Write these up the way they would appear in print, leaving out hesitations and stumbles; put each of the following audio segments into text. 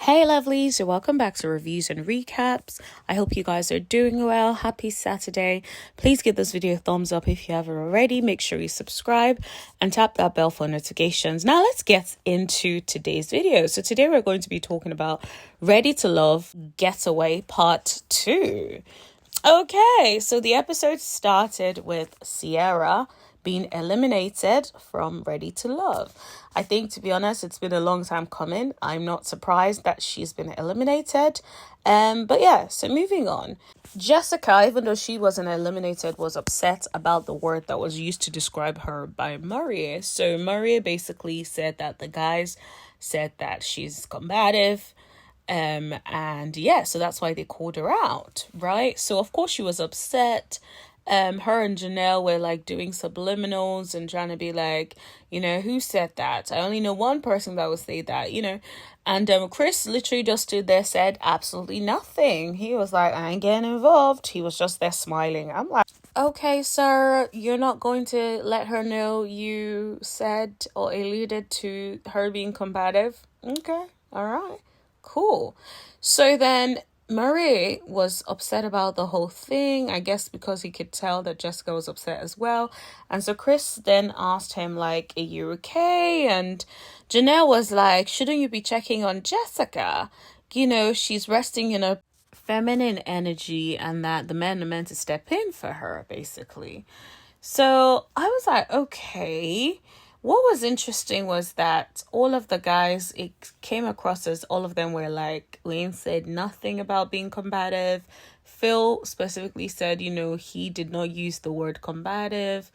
Hey lovelies, you're welcome back to Reviews and Recaps. I hope you guys are doing well. Happy Saturday. Please give this video a thumbs up if you haven't already. Make sure you subscribe and tap that bell for notifications. Now let's get into today's video. So today we're going to be talking about Ready to Love Getaway Part 2. Okay, so the episode started with Sierra being eliminated from Ready to Love. I think, to be honest, it's been a long time coming. I'm not surprised that she's been eliminated. But yeah, so moving on. Jessica, even though she wasn't eliminated, was upset about the word that was used to describe her by Maria. So Maria basically said that the guys said that she's combative. And yeah, so that's why they called her out, right? So of course she was upset. Her and Janelle were like doing subliminals and trying to be like, who said that? I only know one person that would say that, And Chris literally just stood there, said absolutely nothing. He was like, I ain't getting involved. He was just there smiling. I'm like, okay, sir, you're not going to let her know you said or alluded to her being combative? Okay, all right, cool. So then Murray was upset about the whole thing, I guess because he could tell that Jessica was upset as well. And so Chris then asked him, like, are you okay? And Janelle was like, shouldn't you be checking on Jessica? She's resting in a feminine energy and that the men are meant to step in for her, basically. So I was like, okay. What was interesting was that all of the guys, it came across as all of them were like, Wayne said nothing about being combative. Phil specifically said, he did not use the word combative.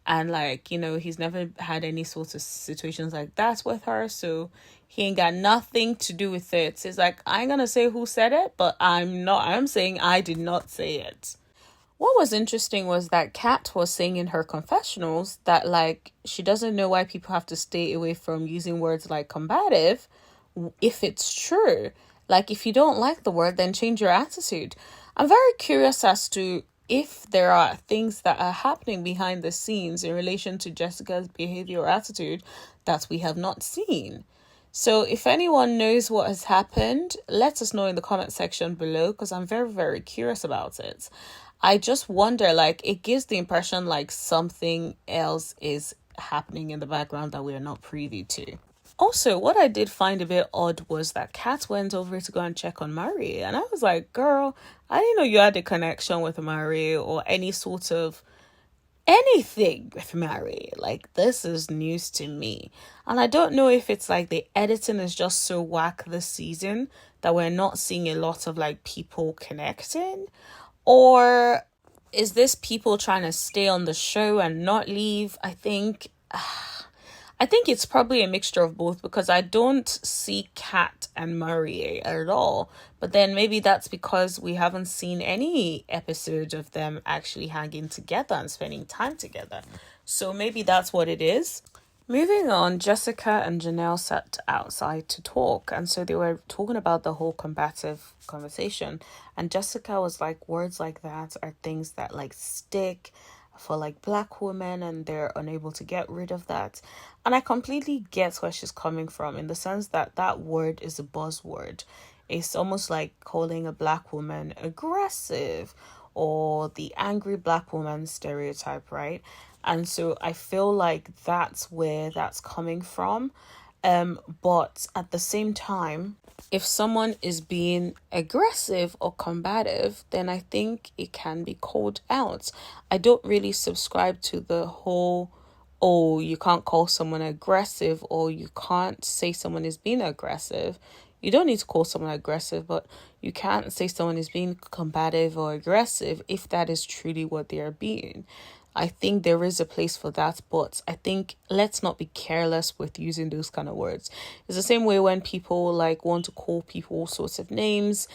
And he's never had any sort of situations like that with her. So he ain't got nothing to do with it. It's like, I ain't going to say who said it, but I'm saying I did not say it. What was interesting was that Kat was saying in her confessionals that, she doesn't know why people have to stay away from using words like combative if it's true. If you don't like the word, then change your attitude. I'm very curious as to if there are things that are happening behind the scenes in relation to Jessica's behavior or attitude that we have not seen. So if anyone knows what has happened, let us know in the comment section below, because I'm very, very curious about it. I just wonder, it gives the impression something else is happening in the background that we are not privy to. Also, what I did find a bit odd was that Kat went over to go and check on Marie. And I was like, girl, I didn't know you had a connection with Marie or any sort of anything with Marie. This is news to me. And I don't know if it's the editing is just so whack this season that we're not seeing a lot of people connecting. Or is this people trying to stay on the show and not leave? I think it's probably a mixture of both, because I don't see Kat and Murray at all. But then maybe that's because we haven't seen any episode of them actually hanging together and spending time together. So maybe that's what it is. Moving on, Jessica and Janelle sat outside to talk. And so they were talking about the whole combative conversation. And Jessica was like, words like that are things that stick for Black women, and they're unable to get rid of that. And I completely get where she's coming from, in the sense that that word is a buzzword. It's almost like calling a Black woman aggressive or the angry Black woman stereotype, right? And so I feel like that's where that's coming from. But at the same time, if someone is being aggressive or combative, then I think it can be called out. I don't really subscribe to the whole, you can't call someone aggressive or you can't say someone is being aggressive. You don't need to call someone aggressive, but you can't say someone is being combative or aggressive if that is truly what they are being. I think there is a place for that, but I think let's not be careless with using those kind of words. It's the same way when people want to call people all sorts of names.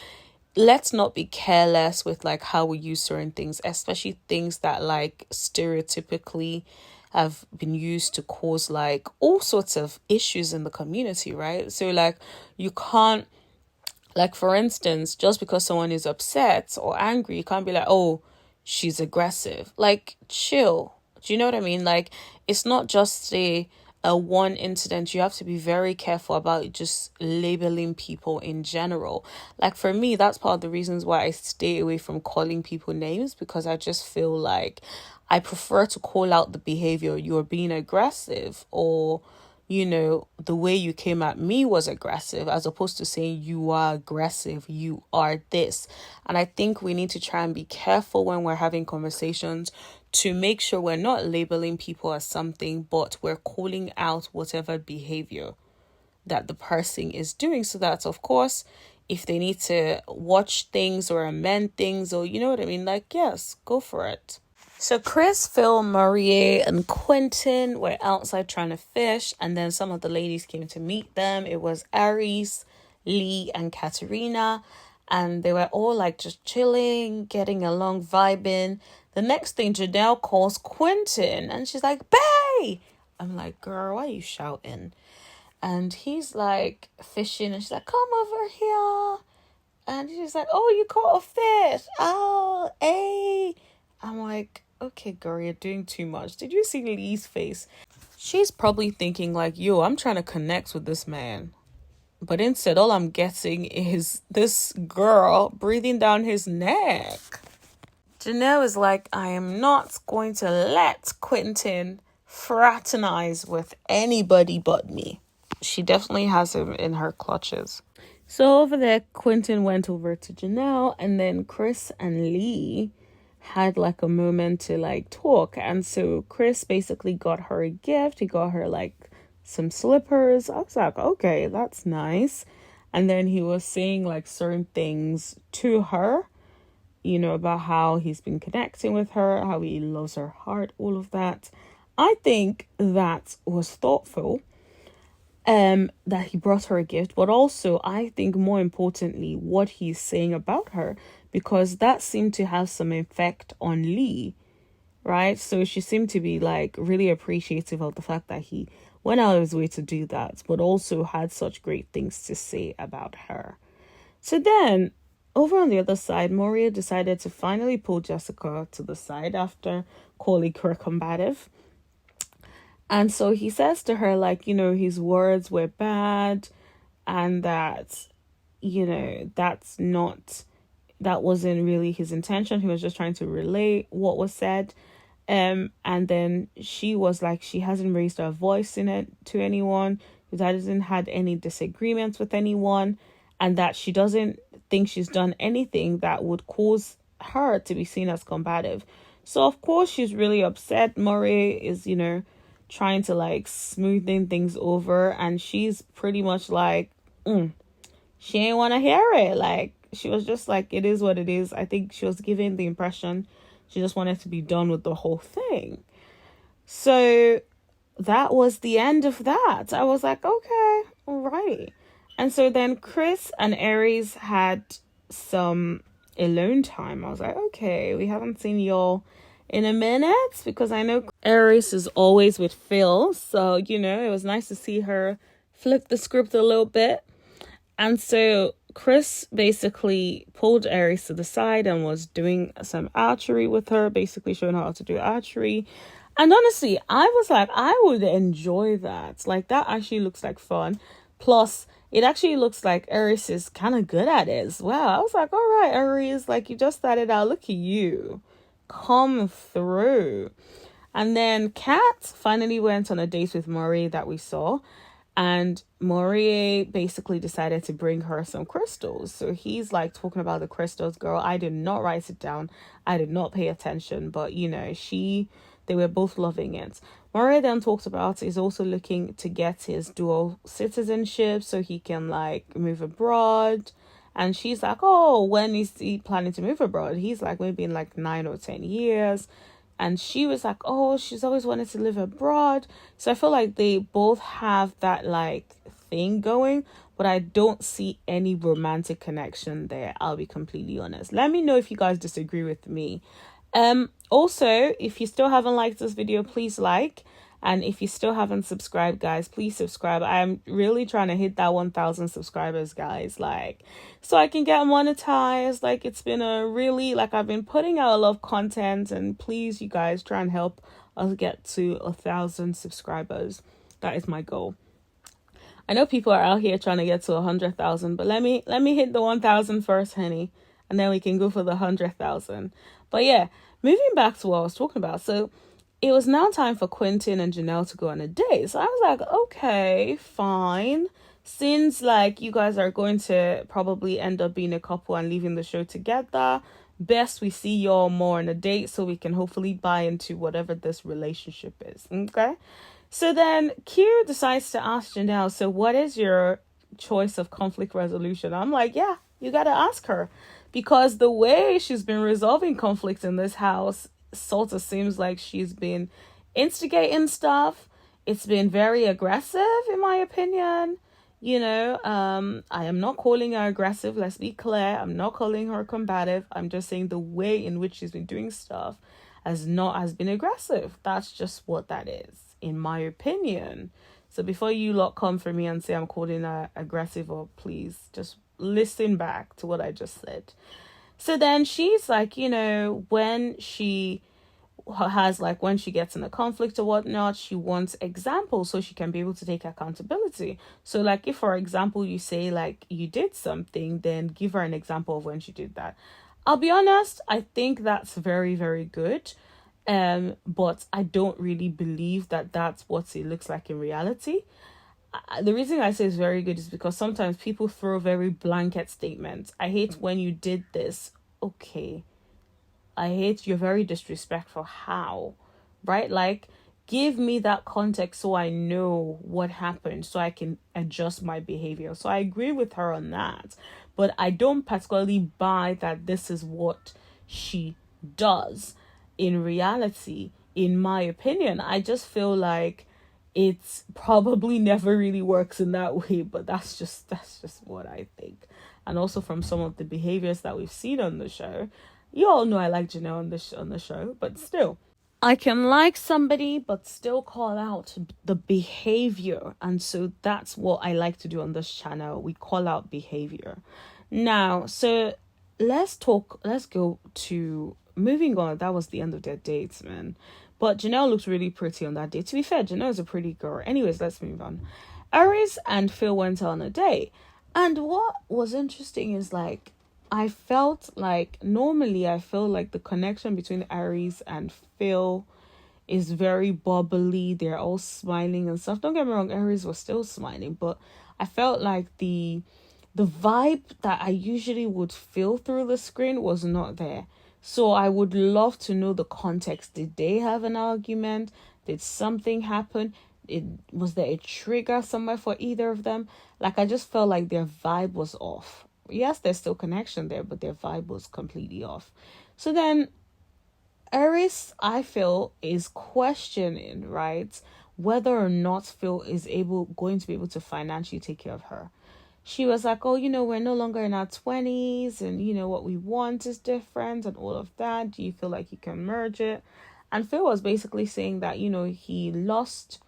Let's not be careless with how we use certain things, especially things that stereotypically have been used to cause all sorts of issues in the community, right? So you can't, for instance, just because someone is upset or angry, you can't be like, oh, she's aggressive. Chill. Do you know what I mean? It's not just a a one incident, you have to be very careful about just labeling people in general. Like for me, that's part of the reasons why I stay away from calling people names, because I just feel like I prefer to call out the behavior. You're being aggressive, or the way you came at me was aggressive, as opposed to saying you are aggressive, you are this. And I think we need to try and be careful when we're having conversations to make sure we're not labeling people as something, but we're calling out whatever behavior that the person is doing, so that, of course, if they need to watch things or amend things, or you know what I mean, like, yes, go for it. So Chris, Phil, Marie, and Quentin were outside trying to fish, and then some of the ladies came to meet them. It was Aries, Lee, and Katerina, and they were all like just chilling, getting along, vibing. The next thing, Janelle calls Quentin, and she's like, "Bae!" I'm like, "Girl, why are you shouting?" And he's like fishing, and she's like, "Come over here." And she's like, "Oh, you caught a fish. Oh, hey." I'm like, okay, girl, you're doing too much. Did you see Lee's face? She's probably thinking like, yo, I'm trying to connect with this man. But instead, all I'm getting is this girl breathing down his neck. Janelle is like, I am not going to let Quentin fraternize with anybody but me. She definitely has him in her clutches. So over there, Quentin went over to Janelle, and then Chris and Lee had like a moment to like talk. And so Chris basically got her a gift. He got her like some slippers. I was like, okay, that's nice. And then he was saying like certain things to her, about how he's been connecting with her, how he loves her heart, all of that. I think that was thoughtful, that he brought her a gift, but also I think more importantly what he's saying about her, because that seemed to have some effect on Lee, right? So she seemed to be like really appreciative of the fact that he went out of his way to do that, but also had such great things to say about her. So then over on the other side, Maria decided to finally pull Jessica to the side after calling her combative. And so he says to her, like, his words were bad, and that, that wasn't really his intention. He was just trying to relay what was said. And then she was like, she hasn't raised her voice in it to anyone. That hasn't had any disagreements with anyone, and that she doesn't think she's done anything that would cause her to be seen as combative. So of course she's really upset. Murray is, trying to like smoothing things over, and she's pretty much like, she ain't want to hear it. Like, she was just like, it is what it is. I think she was giving the impression she just wanted to be done with the whole thing. So that was the end of that. I was like, okay, all right. And so then Chris and Aries had some alone time. I was like, okay, we haven't seen y'all in a minute, because I know Aries is always with Phil. So, it was nice to see her flip the script a little bit. And so Chris basically pulled Aries to the side and was doing some archery with her, basically showing her how to do archery. And honestly, I was like, I would enjoy that. Like, that actually looks like fun. Plus, it actually looks like Aries is kind of good at it as well. I was like, all right, Aries, like, you just started out. Look at you. Come through. And then Kat finally went on a date with Maury that we saw. And Maury basically decided to bring her some crystals. So he's like talking about the crystals. Girl, I did not write it down. I did not pay attention. But, they were both loving it. Maury then talked about he's also looking to get his dual citizenship so he can like move abroad. And she's like, oh, when is he planning to move abroad? He's like, maybe in like 9 or 10 years. And she was like, oh, she's always wanted to live abroad. So I feel like they both have that like thing going, but I don't see any romantic connection there. I'll be completely honest. Let me know if you guys disagree with me. Also, if you still haven't liked this video, please like. And if you still haven't subscribed, guys, please subscribe. I'm really trying to hit that 1,000 subscribers, guys. Like, so I can get monetized. Like, it's been I've been putting out a lot of content. And please, you guys, try and help us get to 1,000 subscribers. That is my goal. I know people are out here trying to get to 100,000, but let me hit the 1,000 first, honey, and then we can go for the 100,000. But yeah, moving back to what I was talking about. So it was now time for Quentin and Janelle to go on a date. So I was like, okay, fine. Seems like you guys are going to probably end up being a couple and leaving the show together. Best we see y'all more on a date so we can hopefully buy into whatever this relationship is. Okay. So then Q decides to ask Janelle, so what is your choice of conflict resolution? I'm like, yeah, you got to ask her. Because the way she's been resolving conflicts in this house sort of seems like she's been instigating stuff. It's been very aggressive, in my opinion. I am not calling her aggressive. Let's be clear. I'm not calling her combative. I'm just saying the way in which she's been doing stuff has been aggressive. That's just what that is, in my opinion. So before you lot come for me and say I'm calling her aggressive, or please just listen back to what I just said. So then she's like, when she when she gets in a conflict or whatnot, she wants examples so she can be able to take accountability. So like, if for example you say like you did something, then give her an example of when she did that. I'll be honest, I think that's very, very good. But I don't really believe that that's what it looks like in reality. The reason I say it's very good is because sometimes people throw very blanket statements. I hate when you did this. Okay, I hate, you're very disrespectful. How? Right? Like, give me that context so I know what happened, so I can adjust my behavior. So I agree with her on that. But I don't particularly buy that this is what she does in reality, in my opinion. I just feel like it's probably never really works in that way, but that's just what I think. And also from some of the behaviors that we've seen on the show. You all know I like Janelle on the show, but still, I can like somebody but still call out the behavior. And so that's what I like to do on this channel. We call out behavior. Now, so let's go to moving on. That was the end of their dates, man. But Janelle looks really pretty on that date. To be fair, Janelle is a pretty girl. Anyways, let's move on. Aries and Phil went on a date. And what was interesting is like, I felt like normally I feel like the connection between Aries and Phil is very bubbly. They're all smiling and stuff. Don't get me wrong, Aries was still smiling, but I felt like the vibe that I usually would feel through the screen was not there. So I would love to know the context. Did they have an argument? Did something happen? Was there a trigger somewhere for either of them? Like, I just felt like their vibe was off. Yes, there's still connection there, but their vibe was completely off. So then Aries, I feel, is questioning, right, whether or not Phil is going to be able to financially take care of her. She was like, oh, we're no longer in our 20s and, what we want is different and all of that. Do you feel like you can merge it? And Phil was basically saying that, he lost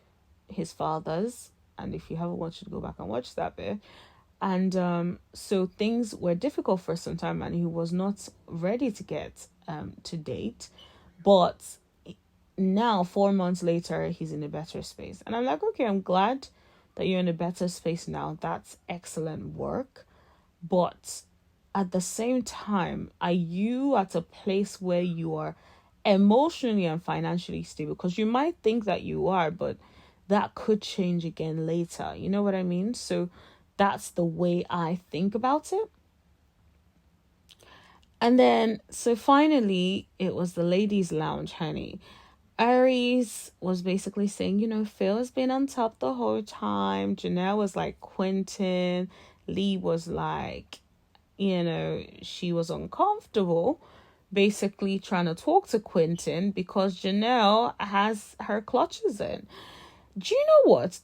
his father's. And if you haven't watched it, go back and watch that bit. And so things were difficult for some time and he was not ready to get to date. But now, 4 months later, he's in a better space. And I'm like, okay, I'm glad that you're in a better space now. That's excellent work. But at the same time, are you at a place where you are emotionally and financially stable? Because you might think that you are, but that could change again later. You know what I mean? So that's the way I think about it. And then, so finally, it was the ladies' lounge, honey. Aries was basically saying, Phil has been on top the whole time. Janelle was like Quentin. Lee was like, she was uncomfortable, basically trying to talk to Quentin because Janelle has her clutches in. Do you know what?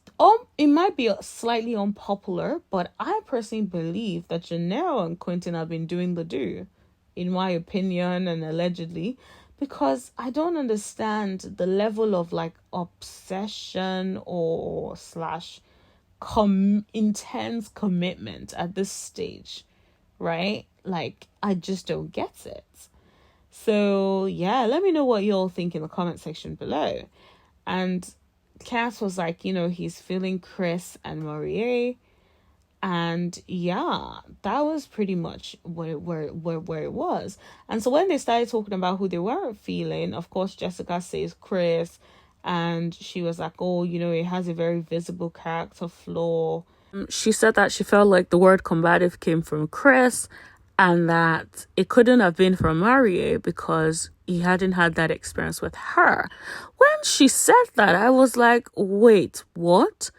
It might be slightly unpopular, but I personally believe that Janelle and Quentin have been doing the do, in my opinion and allegedly, because I don't understand the level of like obsession or / intense commitment at this stage, right? Like, I just don't get it. So yeah, let me know what you all think in the comment section below. And Cass was like, he's feeling Chris and Marie. And yeah, that was pretty much where it was. And so when they started talking about who they were feeling, of course, Jessica says Chris. And she was like, oh, it has a very visible character flaw. She said that she felt like the word combative came from Chris and that it couldn't have been from Marie because he hadn't had that experience with her. When she said that, I was like, wait, what?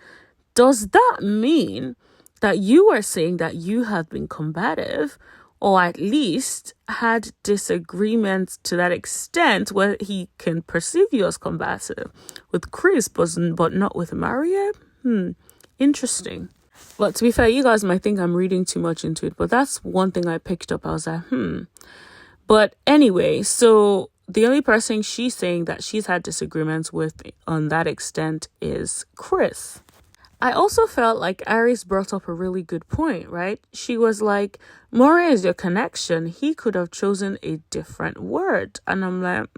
Does that mean that you are saying that you have been combative, or at least had disagreements to that extent where he can perceive you as combative with Chris, but not with Maria? Interesting. But to be fair, you guys might think I'm reading too much into it, but that's one thing I picked up. I was like, But anyway, so the only person she's saying that she's had disagreements with on that extent is Chris. I also felt like Aries brought up a really good point, right? She was like, Maria is your connection. He could have chosen a different word. And I'm like,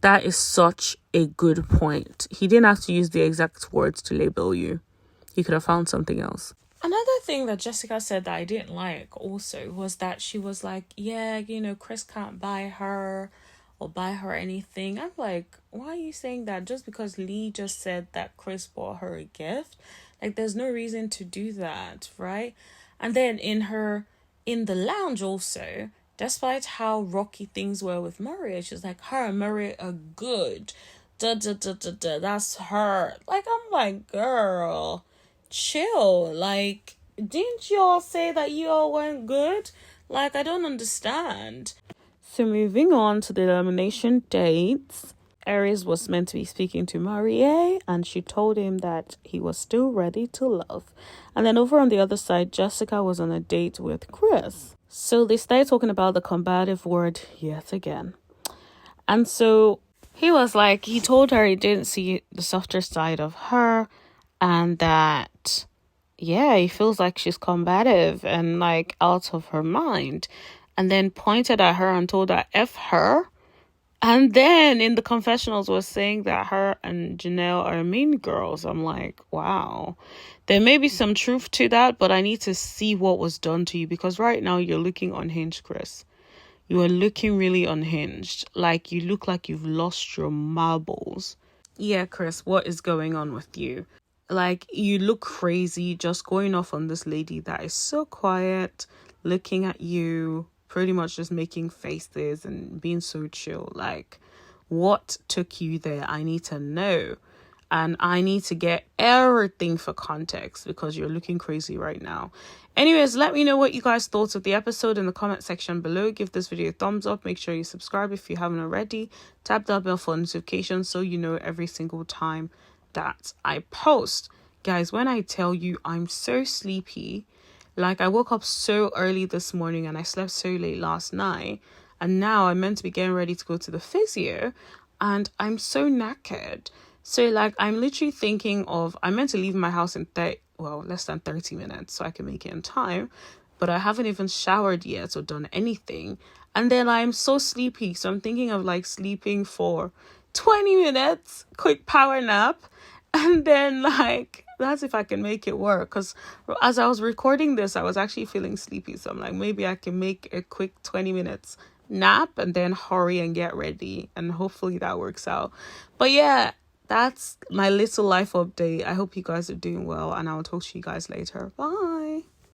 that is such a good point. He didn't have to use the exact words to label you. He could have found something else. Another thing that Jessica said that I didn't like also was that she was like, yeah, Chris can't buy her or buy her anything. I'm like, why are you saying that? Just because Lee just said that Chris bought her a gift? Like, there's no reason to do that, right? And then in the lounge also, despite how rocky things were with Maria, she's like, her and Maria are good. That's her. Like, I'm like, girl, chill. Like, didn't you all say that you all weren't good? Like, I don't understand. So moving on to the elimination dates, Aries was meant to be speaking to Marie, and she told him that he was still ready to love. And then over on the other side, Jessica was on a date with Chris. So they started talking about the combative word yet again. And so he was like, he told her he didn't see the softer side of her, and that, yeah, he feels like she's combative and like out of her mind. And then pointed at her and told her, F her. And then in the confessionals was saying that her and Janelle are mean girls. I'm like, wow. There may be some truth to that, but I need to see what was done to you, because right now you're looking unhinged, Chris. You are looking really unhinged. Like, you look like you've lost your marbles. Yeah, Chris, what is going on with you? Like, you look crazy just going off on this lady that is so quiet, looking at you, pretty much just making faces and being so chill. Like, what took you there? I need to know. And I need to get everything for context, because you're looking crazy right now. Anyways, let me know what you guys thought of the episode in the comment section below. Give this video a thumbs up. Make sure you subscribe if you haven't already. Tap that bell for notifications so you know every single time that I post. Guys, when I tell you I'm so sleepy, like, I woke up so early this morning and I slept so late last night. And now I'm meant to be getting ready to go to the physio. And I'm so knackered. So, like, I'm literally thinking of, I'm meant to leave my house in less than 30 minutes so I can make it in time. But I haven't even showered yet or done anything. And then I'm so sleepy. So I'm thinking of, like, sleeping for 20 minutes, quick power nap. And then, like, that's if I can make it work, because as I was recording this, I was actually feeling sleepy. So I'm like, maybe I can make a quick 20 minutes nap and then hurry and get ready, and hopefully that works out. But yeah, that's my little life update. I hope you guys are doing well, and I will talk to you guys later. Bye.